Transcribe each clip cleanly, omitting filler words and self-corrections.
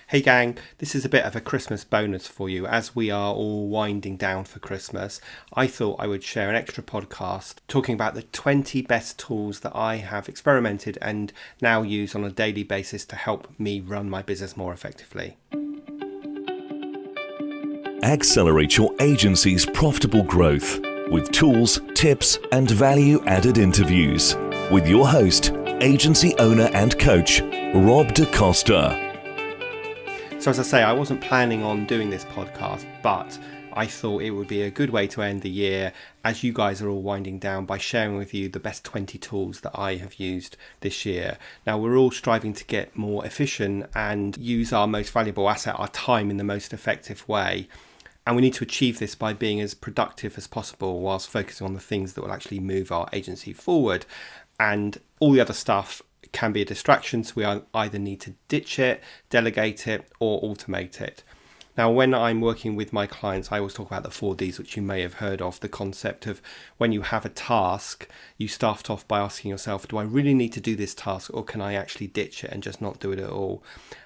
Hey gang, this is a bit of a Christmas bonus for you. As we are all winding down for Christmas, I thought I would share an extra podcast talking about the 20 best tools that I have experimented and now use on a daily basis to help me run my business more effectively. Accelerate your agency's profitable growth with tools, tips, and value-added interviews with your host, agency owner and coach, Rob de Costa. So as I say, I wasn't planning on doing this podcast, but I thought it would be a good way to end the year as you guys are all winding down by sharing with you the best 20 tools that I have used this year. Now, we're all striving to get more efficient and use our most valuable asset, our time, in the most effective way. And we need to achieve this by being as productive as possible whilst focusing on the things that will actually move our agency forward. And all the other stuff can be a distraction, so we either need to ditch it, delegate it, or automate it. Now, when I'm working with my clients, I always talk about the 4Ds, which you may have heard of, the concept of when you have a task, you start off by asking yourself, do I really need to do this task, or can I actually ditch it and just not do it at all?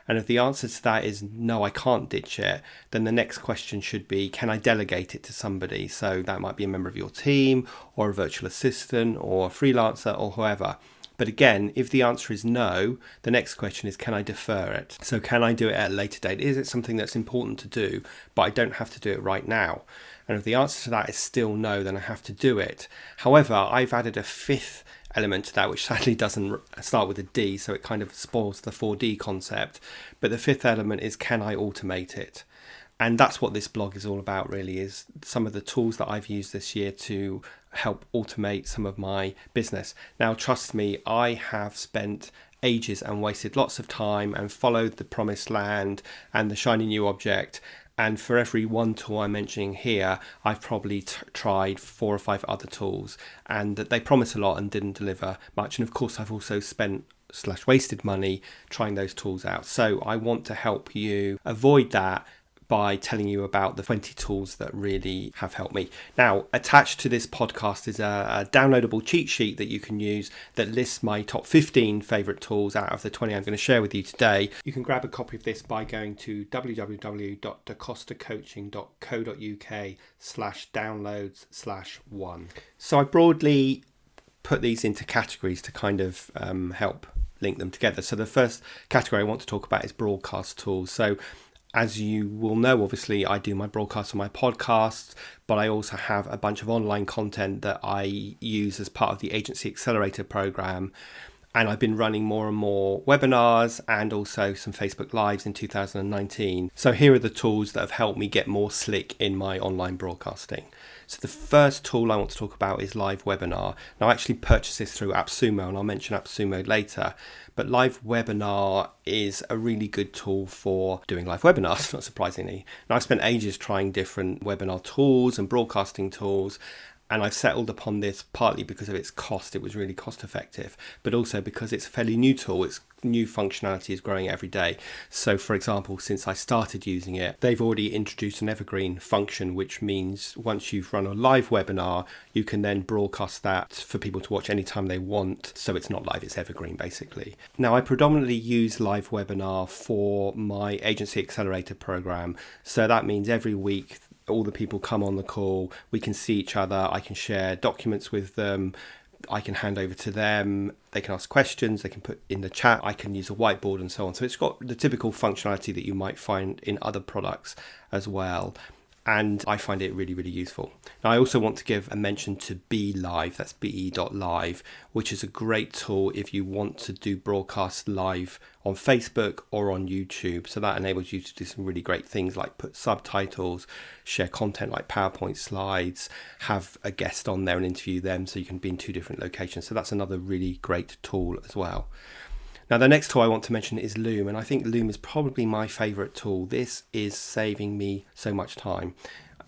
And if the answer to that is no, I can't ditch it, then the next question should be, can I delegate it to somebody? So that might be a member of your team, or a virtual assistant, or a freelancer, or whoever. But again, if the answer is no, the next question is, can I defer it? So can I do it at a later date? Is it something that's important to do, but I don't have to do it right now? And if the answer to that is still no, then I have to do it. However, I've added a fifth element to that, which sadly doesn't start with a D, so it kind of spoils the 4D concept. But the fifth element is, can I automate it? And that's what this blog is all about, really, is some of the tools that I've used this year to help automate some of my business. Now, trust me, I have spent ages and wasted lots of time and followed the promised land and the shiny new object. And for every one tool I'm mentioning here, I've probably tried 4 or 5 other tools, and that they promise a lot and didn't deliver much. And of course, I've also spent / wasted money trying those tools out. So I want to help you avoid that by telling you about the 20 tools that really have helped me. Now, attached to this podcast is a downloadable cheat sheet that you can use that lists my top 15 favorite tools out of the 20 I'm going to share with you today. You can grab a copy of this by going to www.decostacoaching.co.uk/downloads/1. So I broadly put these into categories to kind of help link them together. So the first category I want to talk about is broadcast tools. So as you will know, obviously, I do my broadcasts on my podcasts, but I also have a bunch of online content that I use as part of the Agency Accelerator program. And I've been running more and more webinars and also some Facebook Lives in 2019. So here are the tools that have helped me get more slick in my online broadcasting. So the first tool I want to talk about is LiveWebinar. Now, I actually purchased this through AppSumo, and I'll mention AppSumo later. But LiveWebinar is a really good tool for doing live webinars, not surprisingly. Now, I've spent ages trying different webinar tools and broadcasting tools, and I've settled upon this partly because of its cost. It was really cost effective, but also because it's a fairly new tool. Its new functionality is growing every day. So for example, since I started using it, they've already introduced an evergreen function, which means once you've run a live webinar, you can then broadcast that for people to watch anytime they want. So it's not live, it's evergreen basically. Now, I predominantly use LiveWebinar for my Agency Accelerator program. So that means every week, all the people come on the call, we can see each other, I can share documents with them, I can hand over to them, they can ask questions, they can put in the chat, I can use a whiteboard and so on. So it's got the typical functionality that you might find in other products as well. And I find it really, really useful. Now, I also want to give a mention to Be Live, that's be.live, which is a great tool if you want to do broadcasts live on Facebook or on YouTube. So that enables you to do some really great things like put subtitles, share content like PowerPoint slides, have a guest on there and interview them so you can be in 2 different locations. So that's another really great tool as well. Now, the next tool I want to mention is Loom, and I think Loom is probably my favorite tool. This is saving me so much time.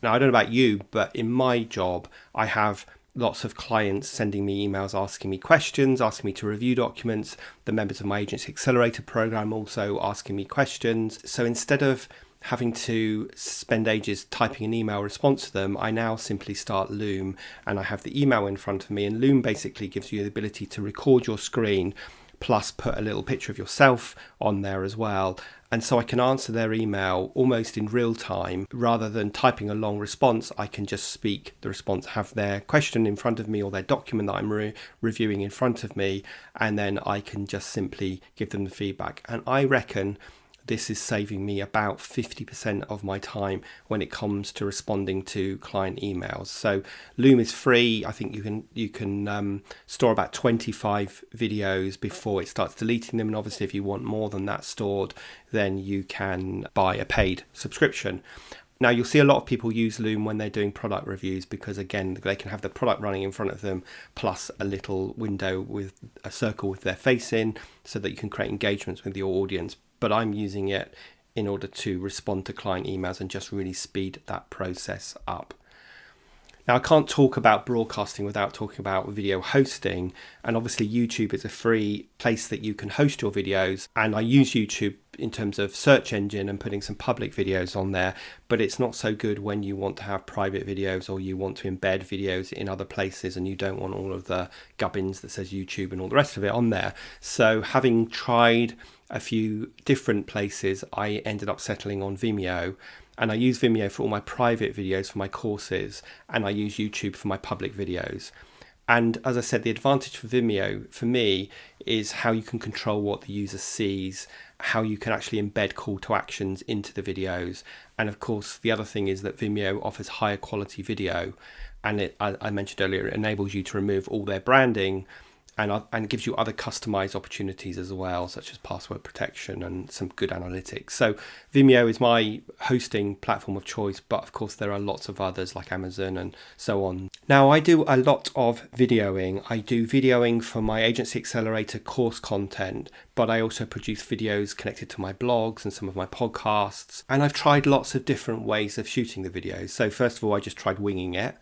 Now, I don't know about you, but in my job, I have lots of clients sending me emails, asking me questions, asking me to review documents. The members of my Agency Accelerator program also asking me questions. So instead of having to spend ages typing an email response to them, I now simply start Loom, and I have the email in front of me. And Loom basically gives you the ability to record your screen, plus put a little picture of yourself on there as well. And so I can answer their email almost in real time. Rather than typing a long response, I can just speak the response, have their question in front of me or their document that I'm reviewing in front of me, and then I can just simply give them the feedback. And I reckon this is saving me about 50% of my time when it comes to responding to client emails. So Loom is free. I think you can store about 25 videos before it starts deleting them. And obviously, if you want more than that stored, then you can buy a paid subscription. Now, you'll see a lot of people use Loom when they're doing product reviews because, again, they can have the product running in front of them plus a little window with a circle with their face in so that you can create engagements with your audience. But I'm using it in order to respond to client emails and just really speed that process up. Now, I can't talk about broadcasting without talking about video hosting. And obviously, YouTube is a free place that you can host your videos. And I use YouTube in terms of search engine and putting some public videos on there. But it's not so good when you want to have private videos or you want to embed videos in other places and you don't want all of the gubbins that says YouTube and all the rest of it on there. So having tried a few different places, I ended up settling on Vimeo. And I use Vimeo for all my private videos for my courses, and I use YouTube for my public videos. And as I said, the advantage for Vimeo for me is how you can control what the user sees, how you can actually embed call to actions into the videos. And of course, the other thing is that Vimeo offers higher quality video, and I mentioned earlier, it enables you to remove all their branding and gives you other customized opportunities as well, such as password protection and some good analytics. So Vimeo is my hosting platform of choice, but of course there are lots of others like Amazon and so on. Now, I do a lot of videoing. I do videoing for my Agency Accelerator course content, but I also produce videos connected to my blogs and some of my podcasts. And I've tried lots of different ways of shooting the videos. So first of all, I just tried winging it.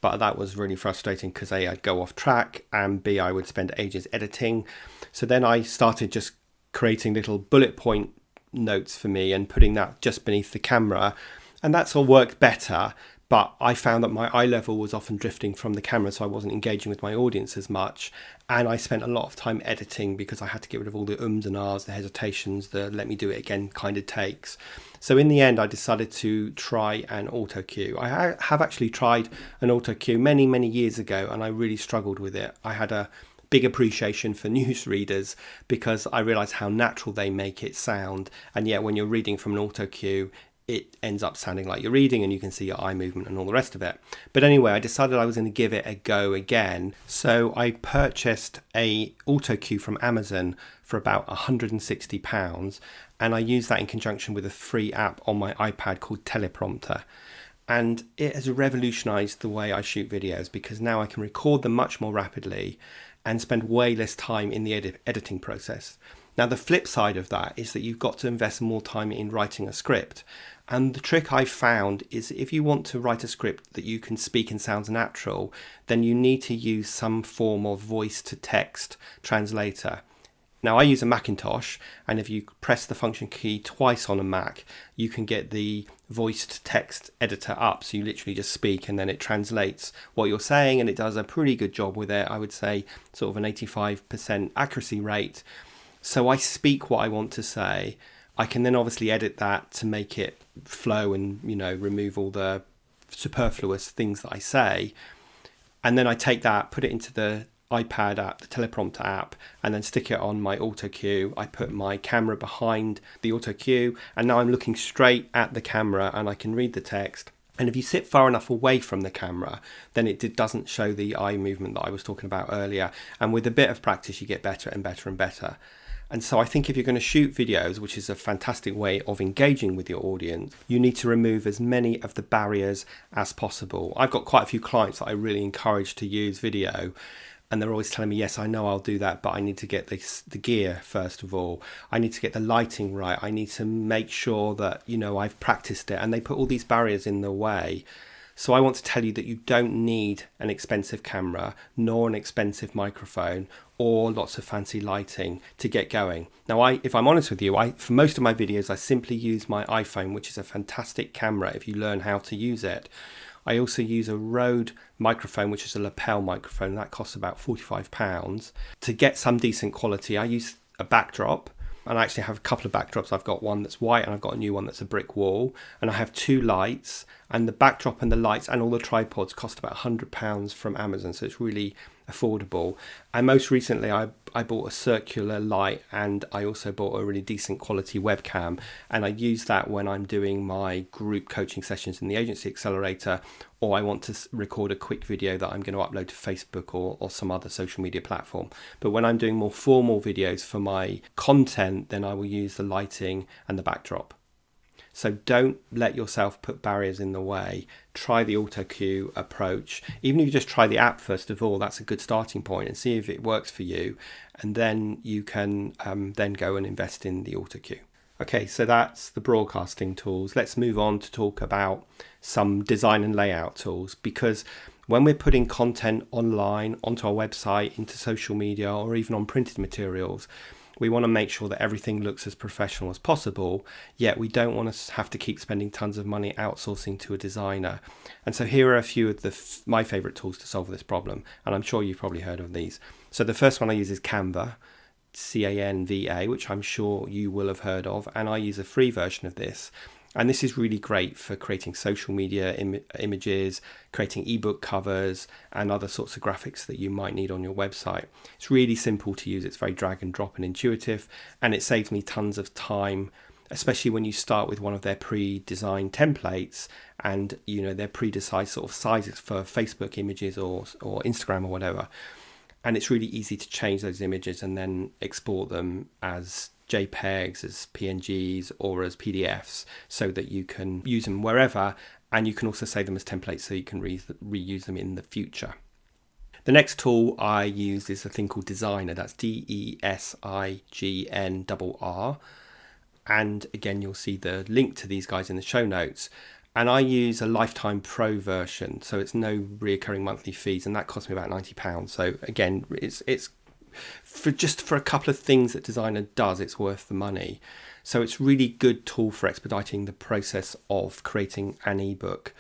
But that was really frustrating because A, I'd go off track, and B, I would spend ages editing. So then I started just creating little bullet point notes for me and putting that just beneath the camera. And that's all worked better. But I found that my eye level was often drifting from the camera, so I wasn't engaging with my audience as much. And I spent a lot of time editing because I had to get rid of all the ums and ahs, the hesitations, the let me do it again kind of takes. So in the end, I decided to try an auto cue. I have actually tried an auto cue many, many years ago, and I really struggled with it. I had a big appreciation for newsreaders because I realised how natural they make it sound. And yet when you're reading from an auto cue, it ends up sounding like you're reading and you can see your eye movement and all the rest of it. But anyway, I decided I was going to give it a go again. So I purchased a auto cue from Amazon for about £160, and I used that in conjunction with a free app on my iPad called Teleprompter. And it has revolutionized the way I shoot videos because now I can record them much more rapidly and spend way less time in the editing process. Now, the flip side of that is that you've got to invest more time in writing a script. And the trick I've found is if you want to write a script that you can speak and sounds natural, then you need to use some form of voice to text translator. Now, I use a Macintosh, and if you press the function key twice on a Mac, you can get the voice to text editor up. So you literally just speak and then it translates what you're saying, and it does a pretty good job with it. I would say sort of an 85% accuracy rate. So I speak what I want to say. I can then obviously edit that to make it flow and, remove all the superfluous things that I say. And then I take that, put it into the iPad app, the teleprompter app, and then stick it on my auto cue. I put my camera behind the auto cue, and now I'm looking straight at the camera and I can read the text. And if you sit far enough away from the camera, then it doesn't show the eye movement that I was talking about earlier. And with a bit of practice, you get better and better and better. And so I think if you're going to shoot videos, which is a fantastic way of engaging with your audience, you need to remove as many of the barriers as possible. I've got quite a few clients that I really encourage to use video, and they're always telling me, yes, I know I'll do that, but I need to get the gear first of all. I need to get the lighting right. I need to make sure that, I've practiced it. And they put all these barriers in the way. So I want to tell you that you don't need an expensive camera, nor an expensive microphone, or lots of fancy lighting to get going. Now, if I'm honest with you, for most of my videos, I simply use my iPhone, which is a fantastic camera if you learn how to use it. I also use a Rode microphone, which is a lapel microphone. That costs about £45. To get some decent quality, I use a backdrop. and I actually have a couple of backdrops. I've got one that's white and I've got a new one that's a brick wall, and I have 2 lights, and the backdrop and the lights and all the tripods cost about £100 from Amazon, so it's really affordable. And most recently I bought a circular light, and I also bought a really decent quality webcam, and I use that when I'm doing my group coaching sessions in the Agency Accelerator, or I want to record a quick video that I'm going to upload to Facebook or some other social media platform. But when I'm doing more formal videos for my content, then I will use the lighting and the backdrop. So don't let yourself put barriers in the way. Try the auto cue approach. Even if you just try the app first of all, that's a good starting point, and see if it works for you. And then you can then go and invest in the auto cue. Okay, so that's the broadcasting tools. Let's move on to talk about some design and layout tools, because when we're putting content online, onto our website, into social media, or even on printed materials, we want to make sure that everything looks as professional as possible, yet we don't want to have to keep spending tons of money outsourcing to a designer. And so here are a few of my favorite tools to solve this problem, and I'm sure you've probably heard of these. So the first one I use is Canva, Canva, which I'm sure you will have heard of, and I use a free version of this. And this is really great for creating social media images, creating ebook covers, and other sorts of graphics that you might need on your website. It's really simple to use. It's very drag and drop and intuitive, and it saves me tons of time, especially when you start with one of their pre-designed templates, and their pre-decided sort of sizes for Facebook images or Instagram or whatever. And it's really easy to change those images and then export them as JPEGs, as PNGs, or as PDFs, so that you can use them wherever, and you can also save them as templates so you can reuse them in the future. The next tool I use is a thing called Designrr. That's Designrr. And again, you'll see the link to these guys in the show notes. And I use a lifetime pro version, so it's no recurring monthly fees, and that cost me about £90. So again, it's for a couple of things that Designrr does, it's worth the money. So it's really good tool for expediting the process of creating an ebook.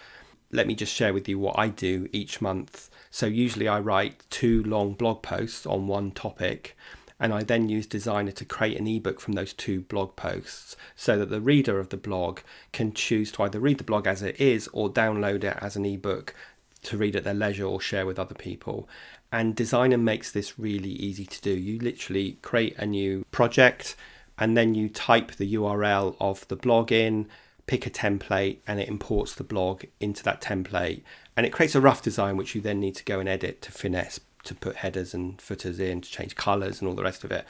Let me just share with you what I do each month. So usually I write 2 long blog posts on one topic, and I then use Designrr to create an ebook from those 2 blog posts, so that the reader of the blog can choose to either read the blog as it is or download it as an ebook to read at their leisure or share with other people. And Designrr makes this really easy to do. You literally create a new project, and then you type the URL of the blog in, pick a template, and it imports the blog into that template. And it creates a rough design, which you then need to go and edit to finesse, to put headers and footers in, to change colours and all the rest of it.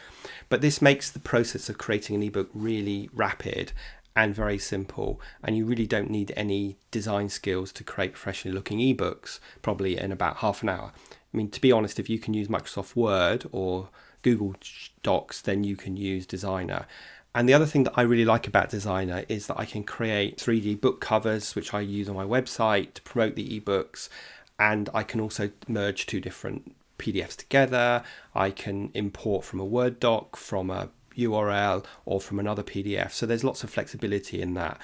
But this makes the process of creating an ebook really rapid and very simple, and you really don't need any design skills to create professionally looking ebooks, probably in about half an hour. I mean, to be honest, if you can use Microsoft Word or Google Docs, then you can use Designrr. And the other thing that I really like about Designrr is that I can create 3D book covers, which I use on my website to promote the ebooks, and I can also merge 2 different PDFs together. I can import from a Word doc, from a URL, or from another PDF. So there's lots of flexibility in that.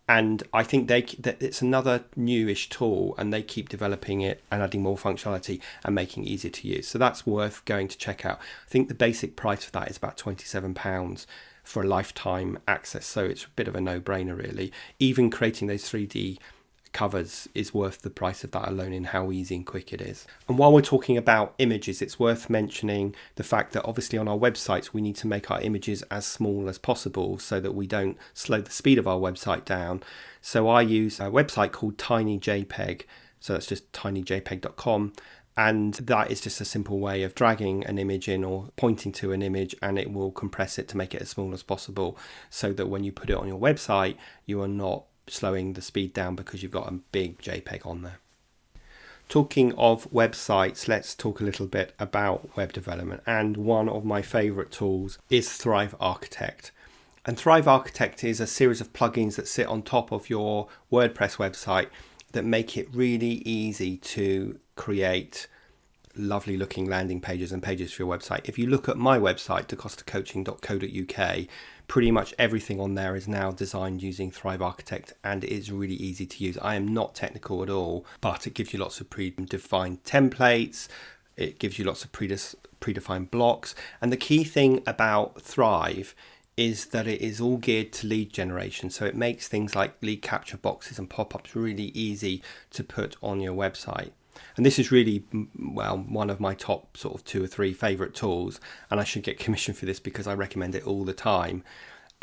And I think that it's another newish tool, and they keep developing it and adding more functionality and making it easier to use. So that's worth going to check out. I think the basic price for that is about £27 for a lifetime access. So it's a bit of a no-brainer, really. Even creating those 3D covers is worth the price of that alone in how easy and quick it is. And while we're talking about images, it's worth mentioning the fact that obviously on our websites we need to make our images as small as possible so that we don't slow the speed of our website down. So I use a website called TinyJpg, so that's just tinyjpg.com, and that is just a simple way of dragging an image in or pointing to an image, and it will compress it to make it as small as possible, so that when you put it on your website you are not slowing the speed down because you've got a big JPEG on there. Talking of websites, let's talk a little bit about web development, and one of my favorite tools is Thrive Architect. And Thrive Architect is a series of plugins that sit on top of your WordPress website that make it really easy to create lovely looking landing pages and pages for your website. If you look at my website, dacostacoaching.co.uk, pretty much everything on there is now designed using Thrive Architect, and it is really easy to use. I am not technical at all, but it gives you lots of predefined templates. It gives you lots of predefined blocks. And the key thing about Thrive is that it is all geared to lead generation. So it makes things like lead capture boxes and pop-ups really easy to put on your website. And this is really, well, one of my top sort of 2 or 3 favorite tools. And I should get commission for this because I recommend it all the time.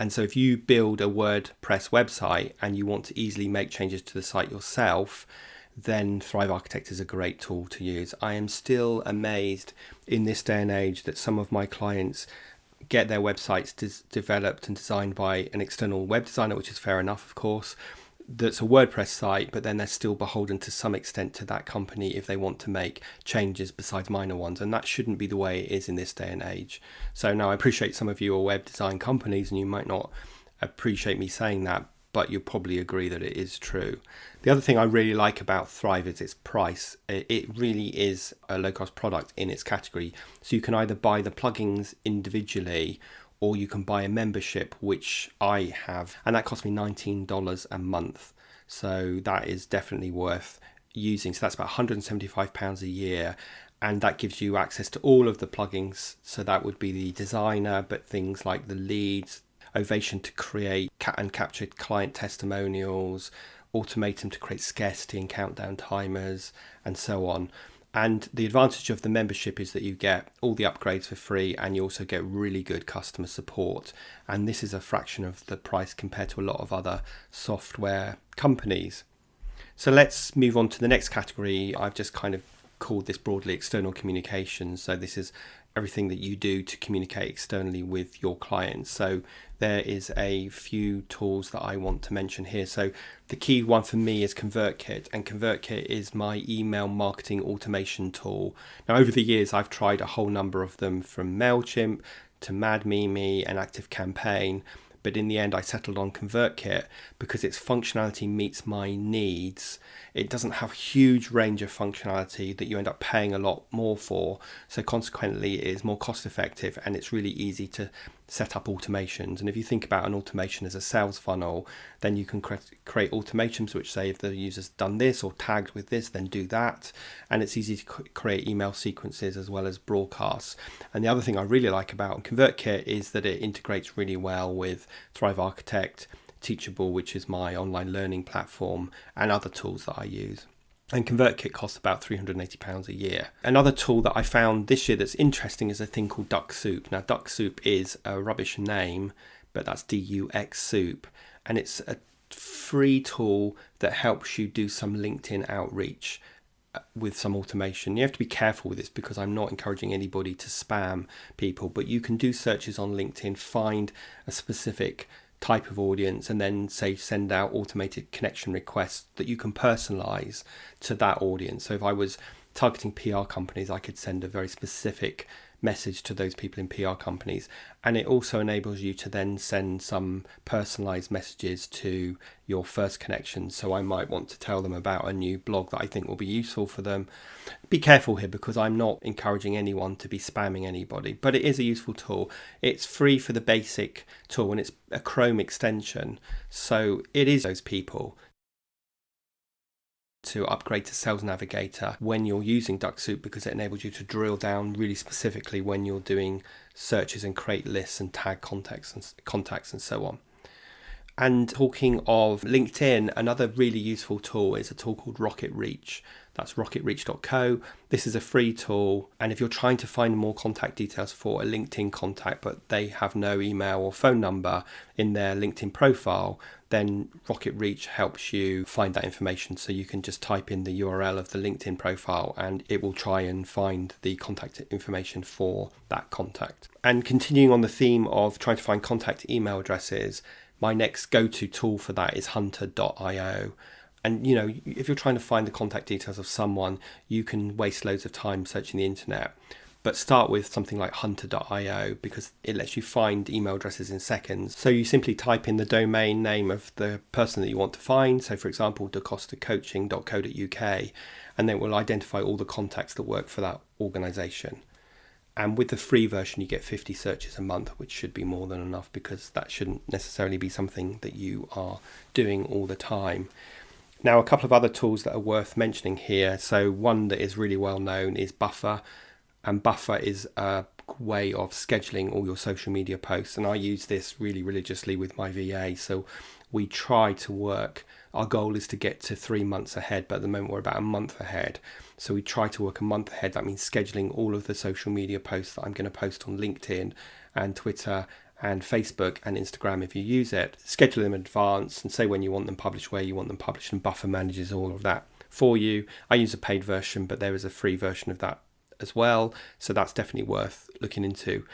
And so if you build a WordPress website and you want to easily make changes to the site yourself, then Thrive Architect is a great tool to use. I am still amazed in this day and age that some of my clients get their websites developed and designed by an external web designer, which is fair enough, of course, that's a WordPress site, but then they're still beholden to some extent to that company if they want to make changes besides minor ones. And that shouldn't be the way it is in this day and age. So now I appreciate some of you are web design companies and you might not appreciate me saying that, but you'll probably agree that it is true. The other thing I really like about Thrive is its price. It really is a low-cost product in its category. So you can either buy the plugins individually or you can buy a membership, which I have, and that cost me $19 a month. So that is definitely worth using. So that's about £175 a year. And that gives you access to all of the plugins. So that would be the designer, but things like the leads, Ovation to create and capture client testimonials, Automatum to create scarcity and countdown timers, and so on. And the advantage of the membership is that you get all the upgrades for free and you also get really good customer support. And this is a fraction of the price compared to a lot of other software companies. So let's move on to the next category. I've just kind of called this broadly external communications. So this is everything that you do to communicate externally with your clients. So there is a few tools that I want to mention here. So the key one for me is ConvertKit, and ConvertKit is my email marketing automation tool. Now, over the years, I've tried a whole number of them, from MailChimp to MadMimi and ActiveCampaign. But in the end, I settled on ConvertKit because its functionality meets my needs. It doesn't have a huge range of functionality that you end up paying a lot more for. So consequently, it is more cost effective and it's really easy to set up automations. And if you think about an automation as a sales funnel, then you can create automations which say if the user's done this or tagged with this, then do that. And it's easy to create email sequences as well as broadcasts. And the other thing I really like about ConvertKit is that it integrates really well with Thrive Architect, Teachable, which is my online learning platform, and other tools that I use. And ConvertKit costs about £380 a year. Another tool that I found this year that's interesting is a thing called DuxSoup. Now, DuxSoup is a rubbish name, but that's DuxSoup. And it's a free tool that helps you do some LinkedIn outreach with some automation. You have to be careful with this because I'm not encouraging anybody to spam people, but you can do searches on LinkedIn, find a specific type of audience, and then say send out automated connection requests that you can personalize to that audience. So if I was targeting PR companies, I could send a very specific message to those people in PR companies. And it also enables you to then send some personalized messages to your first connection. So I might want to tell them about a new blog that I think will be useful for them. Be careful here because I'm not encouraging anyone to be spamming anybody, but it is a useful tool. It's free for the basic tool and it's a Chrome extension. So it is those people to upgrade to Sales Navigator when you're using DuxSoup because it enables you to drill down really specifically when you're doing searches and create lists and tag contacts and so on. And talking of LinkedIn, another really useful tool is a tool called RocketReach. That's RocketReach.co. This is a free tool, and if you're trying to find more contact details for a LinkedIn contact but they have no email or phone number in their LinkedIn profile, then RocketReach helps you find that information. So you can just type in the URL of the LinkedIn profile and it will try and find the contact information for that contact. And continuing on the theme of trying to find contact email addresses, my next go-to tool for that is hunter.io. And, you know, if you're trying to find the contact details of someone, you can waste loads of time searching the internet. But start with something like hunter.io because it lets you find email addresses in seconds. So you simply type in the domain name of the person that you want to find. So, for example, costacoaching.co.uk, and then it will identify all the contacts that work for that organization. And with the free version, you get 50 searches a month, which should be more than enough because that shouldn't necessarily be something that you are doing all the time. Now, a couple of other tools that are worth mentioning here. So one that is really well known is Buffer. And Buffer is a way of scheduling all your social media posts. And I use this really religiously with my VA. So we try to work, our goal is to get to 3 months ahead, but at the moment we're about a month ahead. So we try to work a month ahead. That means scheduling all of the social media posts that I'm going to post on LinkedIn and Twitter and Facebook and Instagram if you use it. Schedule them in advance and say when you want them published, where you want them published, and Buffer manages all of that for you. I use a paid version, but there is a free version of that as well. So that's definitely worth looking into.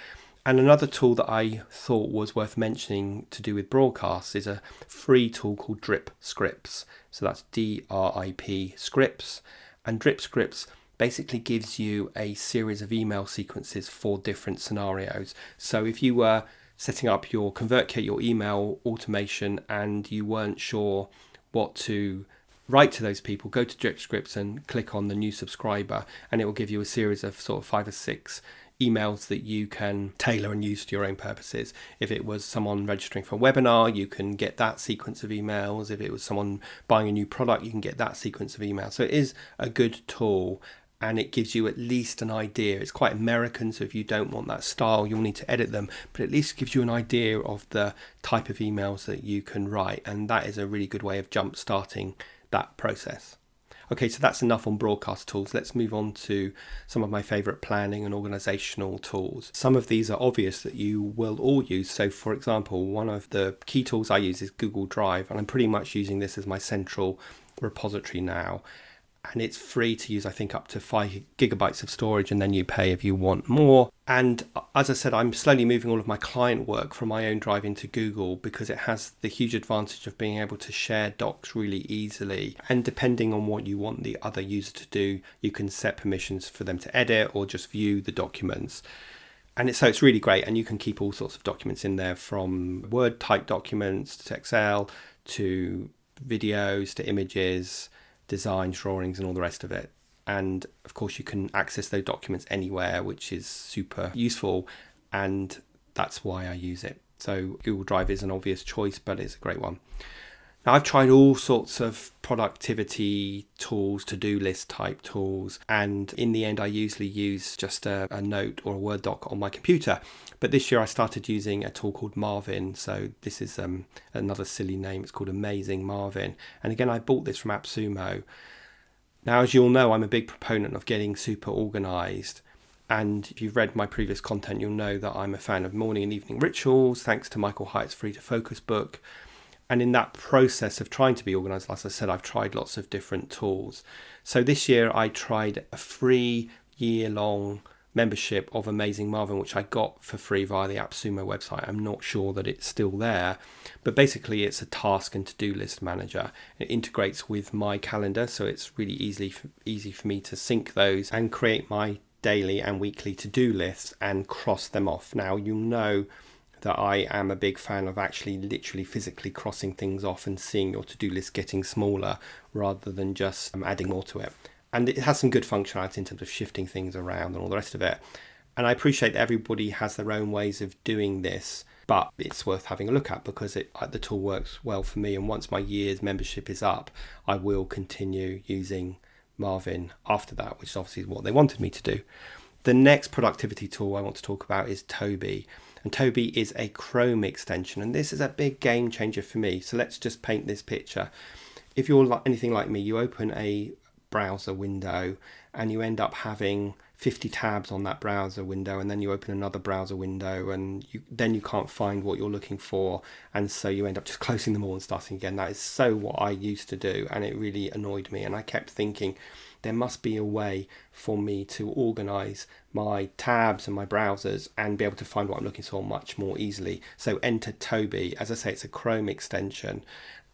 And another tool that I thought was worth mentioning to do with broadcasts is a free tool called DripScripts. So that's DRIP scripts. And DripScripts basically gives you a series of email sequences for different scenarios. So if you were setting up your ConvertKit, your email automation, and you weren't sure what to write to those people, go to DripScripts and click on the new subscriber, and it will give you a series of sort of 5 or 6 emails that you can tailor and use to your own purposes. If it was someone registering for a webinar, you can get that sequence of emails. If it was someone buying a new product, you can get that sequence of emails. So it is a good tool, and it gives you at least an idea. It's quite American, so if you don't want that style, you'll need to edit them, but at least gives you an idea of the type of emails that you can write, and that is a really good way of jump starting that process. Okay, so that's enough on broadcast tools. Let's move on to some of my favorite planning and organizational tools. Some of these are obvious that you will all use. So for example, one of the key tools I use is Google Drive, and I'm pretty much using this as my central repository now. And it's free to use, I think, up to 5 gigabytes of storage, and then you pay if you want more. And as I said, I'm slowly moving all of my client work from my own drive into Google because it has the huge advantage of being able to share docs really easily. And depending on what you want the other user to do, you can set permissions for them to edit or just view the documents. And it's really great, and you can keep all sorts of documents in there, from Word type documents to Excel to videos to images, design, drawings, and all the rest of it. And of course you can access those documents anywhere, which is super useful, and that's why I use it. So Google Drive is an obvious choice, but it's a great one. Now, I've tried all sorts of productivity tools, to-do list type tools, and in the end I usually use just a note or a Word doc on my computer. But this year I started using a tool called Marvin. So this is another silly name. It's called Amazing Marvin. And again, I bought this from AppSumo. Now, as you all know, I'm a big proponent of getting super organized. And if you've read my previous content, you'll know that I'm a fan of morning and evening rituals, thanks to Michael Hyatt's Free to Focus book. And in that process of trying to be organized, like I said, I've tried lots of different tools. So this year I tried a free year-long membership of Amazing Marvin, which I got for free via the AppSumo website. I'm not sure that it's still there, but basically it's a task and to-do list manager. It integrates with my calendar, so it's really easy for me to sync those and create my daily and weekly to-do lists and cross them off. Now, you know that I am a big fan of actually literally physically crossing things off and seeing your to-do list getting smaller rather than just adding more to it. And it has some good functionality in terms of shifting things around and all the rest of it. And I appreciate that everybody has their own ways of doing this, but it's worth having a look at because the tool works well for me. And once my year's membership is up, I will continue using Marvin after that, which is obviously what they wanted me to do. The next productivity tool I want to talk about is Toby. And Toby is a Chrome extension, and this is a big game changer for me. So let's just paint this picture. If you're anything like me, you open a browser window and you end up having 50 tabs on that browser window, and then you open another browser window and then you can't find what you're looking for, and so you end up just closing them all and starting again. That is so what I used to do, and it really annoyed me, and I kept thinking there must be a way for me to organize my tabs and my browsers and be able to find what I'm looking for much more easily. So enter Toby. As I say, it's a Chrome extension,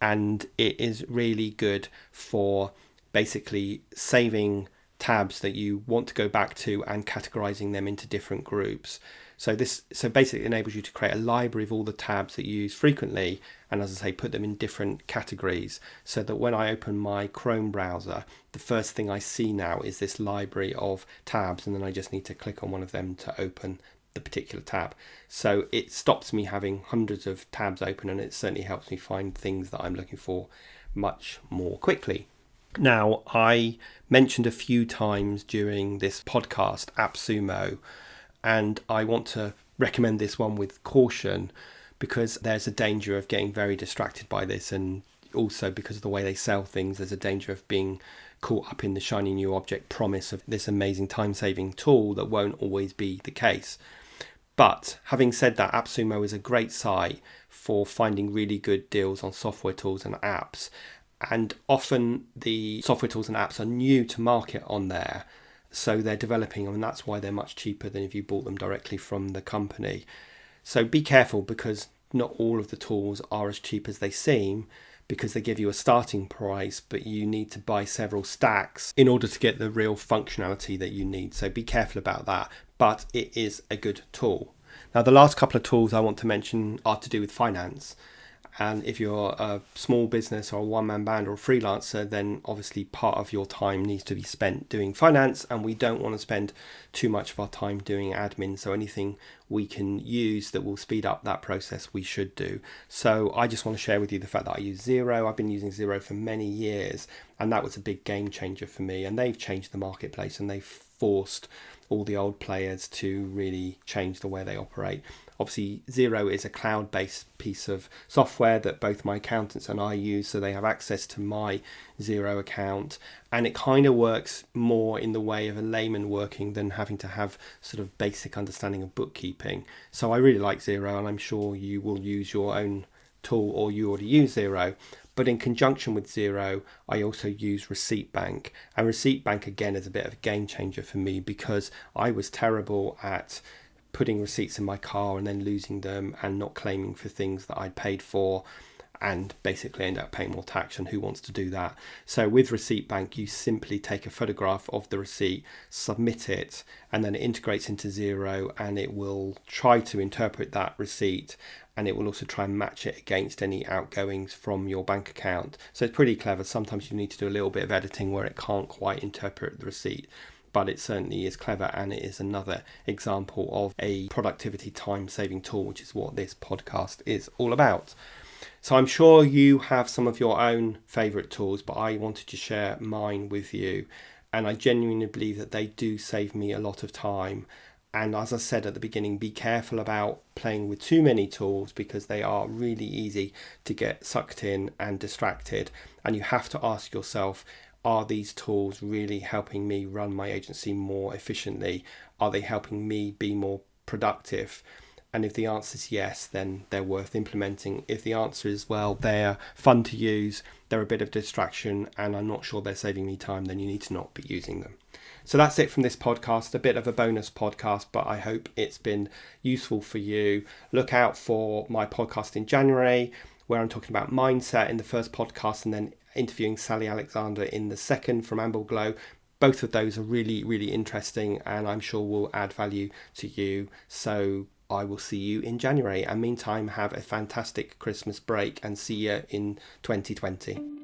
and it is really good for basically saving tabs that you want to go back to and categorizing them into different groups. So basically enables you to create a library of all the tabs that you use frequently, and as I say, put them in different categories, so that when I open my Chrome browser, the first thing I see now is this library of tabs, and then I just need to click on one of them to open the particular tab. So it stops me having hundreds of tabs open, and it certainly helps me find things that I'm looking for much more quickly. Now, I mentioned a few times during this podcast AppSumo, And I want to recommend this one with caution because there's a danger of getting very distracted by this, and also because of the way they sell things, there's a danger of being caught up in the shiny new object promise of this amazing time-saving tool that won't always be the case. But having said that, AppSumo is a great site for finding really good deals on software tools and apps. And often the software tools and apps are new to market on there. So they're developing them, and that's why they're much cheaper than if you bought them directly from the company. So be careful, because not all of the tools are as cheap as they seem, because they give you a starting price, but you need to buy several stacks in order to get the real functionality that you need. So be careful about that, but it is a good tool. Now, the last couple of tools I want to mention are to do with finance. And if you're a small business or a one-man band or a freelancer, then obviously part of your time needs to be spent doing finance, and we don't want to spend too much of our time doing admin. So anything we can use that will speed up that process, we should do. So I just want to share with you the fact that I use Xero. I've been using Xero for many years, and that was a big game changer for me. And they've changed the marketplace, and they've forced all the old players to really change the way they operate. Obviously, Xero is a cloud-based piece of software that both my accountants and I use, so they have access to my Xero account, and it kind of works more in the way of a layman working than having to have sort of basic understanding of bookkeeping. So I really like Xero, and I'm sure you will use your own tool, or you already use Xero. But in conjunction with Xero, I also use ReceiptBank. And ReceiptBank, again, is a bit of a game changer for me, because I was terrible at putting receipts in my car and then losing them and not claiming for things that I'd paid for, and basically end up paying more tax, and who wants to do that? So with ReceiptBank, you simply take a photograph of the receipt, submit it, and then it integrates into Xero, and it will try to interpret that receipt, and it will also try and match it against any outgoings from your bank account. So it's pretty clever. Sometimes you need to do a little bit of editing where it can't quite interpret the receipt, but it certainly is clever, and it is another example of a productivity time-saving tool, which is what this podcast is all about. So I'm sure you have some of your own favourite tools, but I wanted to share mine with you, and I genuinely believe that they do save me a lot of time. And as I said at the beginning, be careful about playing with too many tools, because they are really easy to get sucked in and distracted, and you have to ask yourself, are these tools really helping me run my agency more efficiently? Are they helping me be more productive? And if the answer is yes, then they're worth implementing. If the answer is, well, they're fun to use, they're a bit of distraction, and I'm not sure they're saving me time, then you need to not be using them. So that's it from this podcast, a bit of a bonus podcast, but I hope it's been useful for you. Look out for my podcast in January, where I'm talking about mindset in the first podcast, and then interviewing Sally Alexander in the second from Ambleglow. Both of those are really, really interesting, and I'm sure will add value to you. So I will see you in January. And meantime, have a fantastic Christmas break, and see you in 2020.